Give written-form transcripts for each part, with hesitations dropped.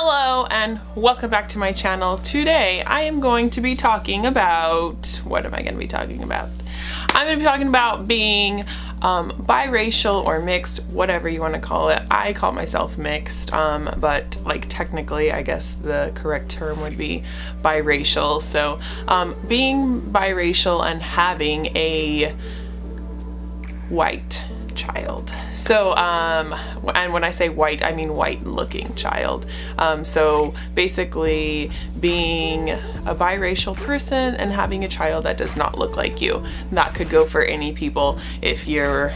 Hello and welcome back to my channel. Today I am going to be talking about, what am I going to be talking about? I'm going to be talking about being biracial or mixed, whatever you want to call it. I call myself mixed, but like technically I guess the correct term would be biracial. So being biracial and having a white child. So, and when I say white, I mean white looking child. So basically being a biracial person and having a child that does not look like you. That could go for any people. If you're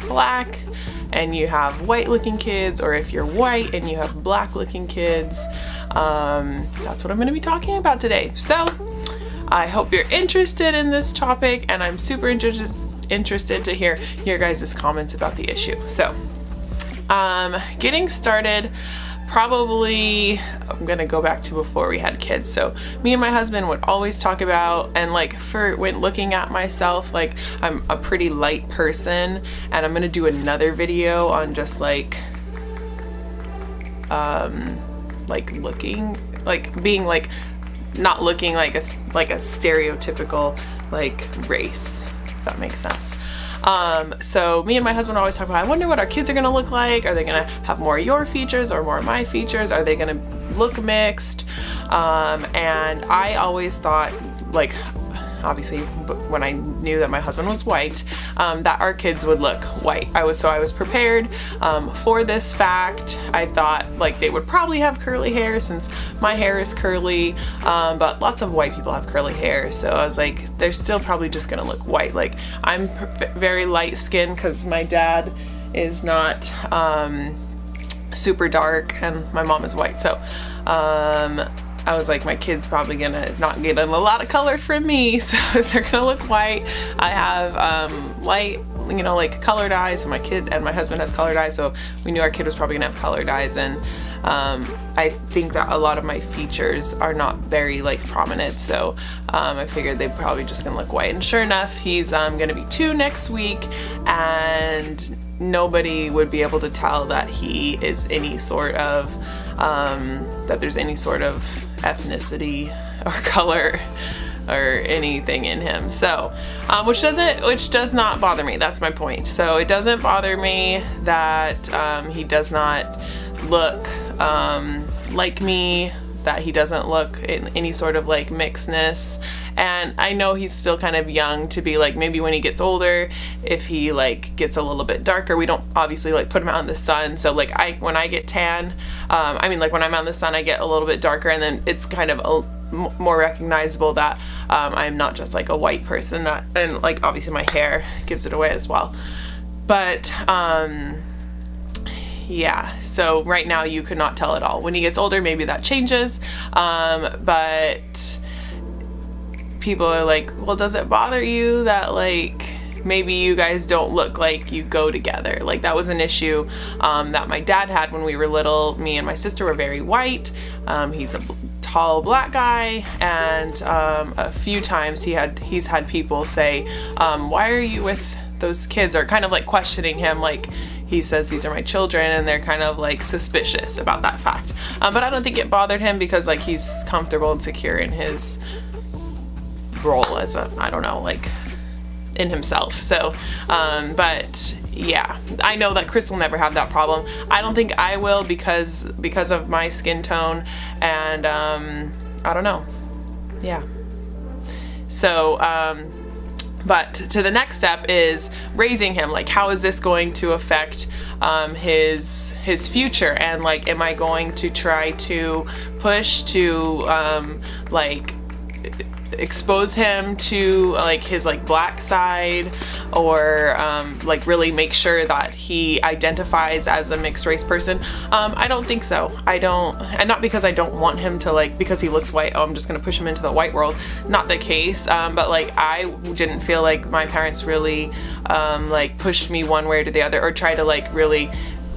black and you have white looking kids, or if you're white and you have black looking kids, that's what I'm going to be talking about today. So I hope you're interested in this topic, and I'm super interested to hear your guys' comments about the issue. So getting started, probably I'm gonna go back to before we had kids. So me and my husband would always talk about, and like for when looking at myself, like I'm a pretty light person, and I'm gonna do another video on just like looking, like being like not looking like a stereotypical like race, if that makes sense. So me and my husband always talk about, I wonder what our kids are gonna look like. Are they gonna have more of your features or more of my features? Are they gonna look mixed? And I always thought, like, obviously when I knew that my husband was white, that our kids would look white. I was prepared for this fact. I thought like they would probably have curly hair since my hair is curly, but lots of white people have curly hair. So I was like, they're still probably just gonna look white. Like I'm very light skinned because my dad is not super dark and my mom is white. So I was like, my kid's probably gonna not get a lot of color from me, so they're gonna look white. I have light, you know, like colored eyes, and my husband has colored eyes, so we knew our kid was probably gonna have colored eyes. And I think that a lot of my features are not very like prominent, so I figured they're probably just gonna look white. And sure enough, he's gonna be 2 next week, and nobody would be able to tell that he is any sort of that there's any sort of ethnicity or color or anything in him. So which does not bother me. That's my point. So it doesn't bother me that he does not look like me, that he doesn't look in any sort of like mixedness. And I know he's still kind of young to be like, maybe when he gets older, if he like gets a little bit darker, we don't obviously like put him out in the sun. So like when I get tan, I mean like when I'm out in the sun, I get a little bit darker, and then it's kind of more recognizable that I'm not just like a white person. And like obviously my hair gives it away as well. But yeah, so right now you could not tell at all. When he gets older, maybe that changes, but people are like, well, does it bother you that like maybe you guys don't look like you go together? Like that was an issue that my dad had when we were little. Me and my sister were very white. He's a tall black guy, and a few times he's had people say, why are you with those kids, or kind of like questioning him, like he says these are my children, and they're kind of like suspicious about that fact. But I don't think it bothered him because like he's comfortable and secure in his role as I don't know, like in himself. So but yeah, I know that Chris will never have that problem. I don't think I will because of my skin tone, and I don't know. Yeah. So but to the next step is raising him. Like, how is this going to affect his future? And like, am I going to try to push to like expose him to like his like black side, or like really make sure that he identifies as a mixed race person? I don't think so. I don't, and not because I don't want him to like, because he looks white, oh, I'm just gonna push him into the white world. Not the case. But like I didn't feel like my parents really like pushed me one way or the other, or try to like really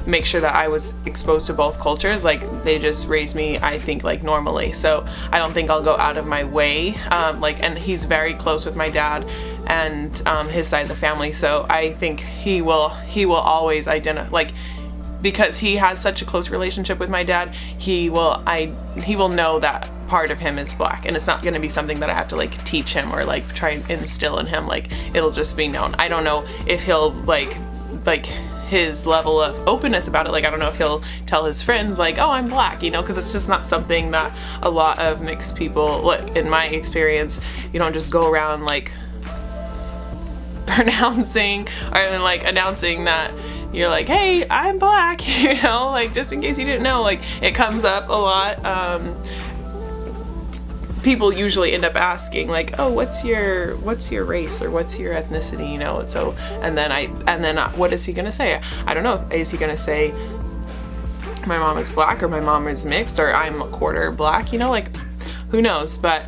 make sure that I was exposed to both cultures. Like they just raised me, I think, like normally. So I don't think I'll go out of my way. Like, and he's very close with my dad and his side of the family. So I think he will always identify, like because he has such a close relationship with my dad, he will know that part of him is black, and it's not going to be something that I have to like teach him or like try and instill in him. Like, it'll just be known. I don't know if he'll like his level of openness about it. Like, I don't know if he'll tell his friends like, oh, I'm black, you know, because it's just not something that a lot of mixed people, like in my experience, you don't just go around like pronouncing or like announcing that you're like, hey, I'm black, you know, like just in case you didn't know. Like, it comes up a lot. People usually end up asking like, oh, what's your race or what's your ethnicity, you know? So and then what is he gonna say? I don't know. Is he gonna say my mom is black, or my mom is mixed, or I'm a quarter black, you know? Like, who knows? But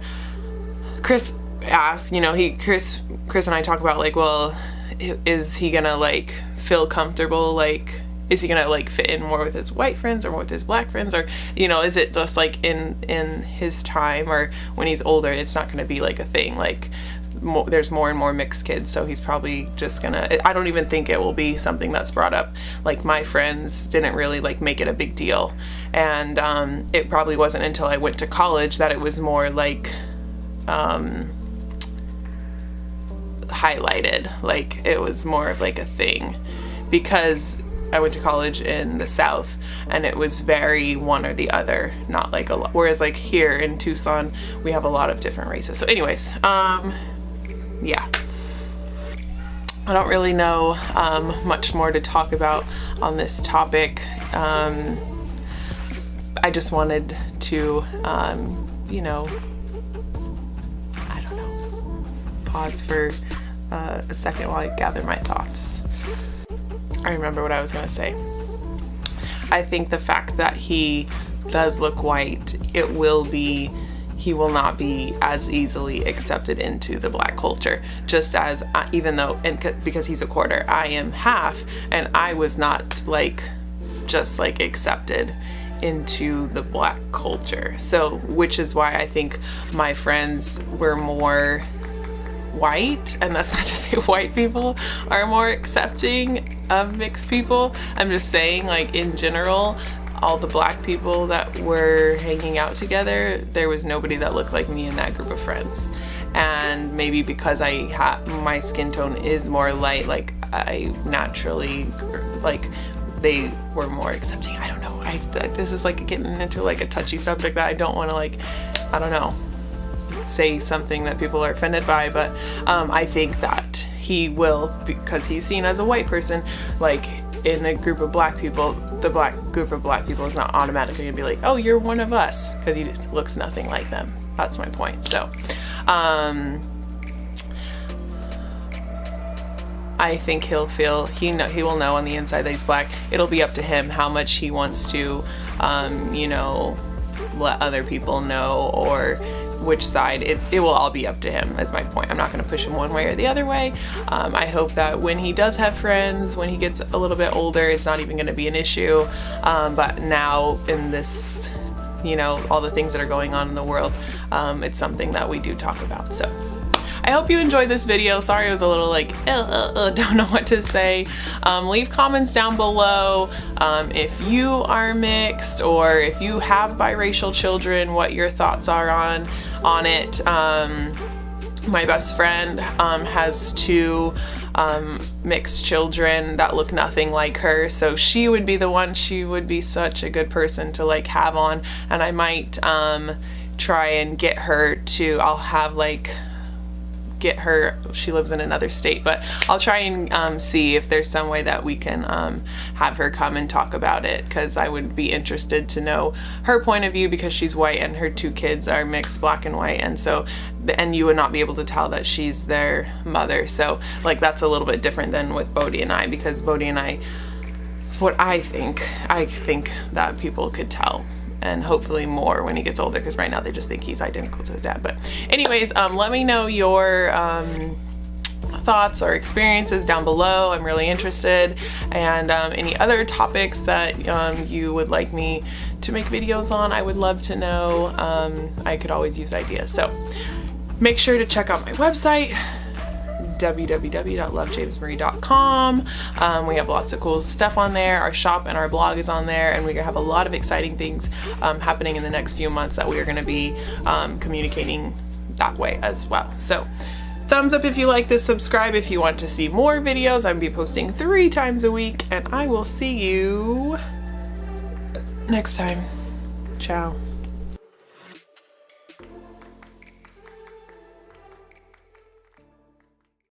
Chris asked, you know, Chris and I talk about like, well, is he gonna like feel comfortable, like is he gonna like fit in more with his white friends or more with his black friends, or, you know, is it just like in his time or when he's older, it's not gonna be like a thing. Like, there's more and more mixed kids, so he's probably just gonna, I don't even think it will be something that's brought up. Like, my friends didn't really like make it a big deal, and it probably wasn't until I went to college that it was more like highlighted. Like, it was more of like a thing, because I went to college in the South and it was very one or the other, not like a lot. Whereas like here in Tucson, we have a lot of different races. So anyways, yeah. I don't really know much more to talk about on this topic. I just wanted to, you know, I don't know, pause for a second while I gather my thoughts. I remember what I was gonna say. I think the fact that he does look white, he will not be as easily accepted into the black culture, just as even though, and because he's a quarter, I am half, and I was not like just like accepted into the black culture. So, which is why I think my friends were more white, and that's not to say white people are more accepting of mixed people. I'm just saying, like, in general, all the black people that were hanging out together, there was nobody that looked like me in that group of friends. And maybe because my skin tone is more light, like I naturally, like, they were more accepting. I don't know. This is like getting into like a touchy subject that I don't want to, like, I don't know, say something that people are offended by, but I think that he will, because he's seen as a white person, like in a group of black people, the black group of black people is not automatically gonna be like, oh, you're one of us, because he looks nothing like them. That's my point. So I think he will know on the inside that he's black. It'll be up to him how much he wants to you know, let other people know, or which side. It will all be up to him, is my point. I'm not going to push him one way or the other way. I hope that when he does have friends, when he gets a little bit older, it's not even going to be an issue. But now in this, you know, all the things that are going on in the world, it's something that we do talk about. So I hope you enjoyed this video. Sorry it was a little like, don't know what to say. Leave comments down below if you are mixed, or if you have biracial children, what your thoughts are on it. My best friend has two mixed children that look nothing like her, so she would be the one. She would be such a good person to like have on, and I might try and get her to, I'll have like get her, she lives in another state, but I'll try and see if there's some way that we can have her come and talk about it, because I would be interested to know her point of view, because she's white and her two kids are mixed black and white, and so, and you would not be able to tell that she's their mother. So like, that's a little bit different than with Bodie and I, because Bodie and I, what I think that people could tell, and hopefully more when he gets older, because right now they just think he's identical to his dad. But anyways, let me know your thoughts or experiences down below. I'm really interested, and any other topics that you would like me to make videos on, I would love to know. I could always use ideas, so make sure to check out my website, www.lovejamesmarie.com. We have lots of cool stuff on there. Our shop and our blog is on there, and we have a lot of exciting things happening in the next few months that we are going to be communicating that way as well. So thumbs up if you like this, subscribe if you want to see more videos. I'm going to be posting 3 times a week, and I will see you next time. Ciao.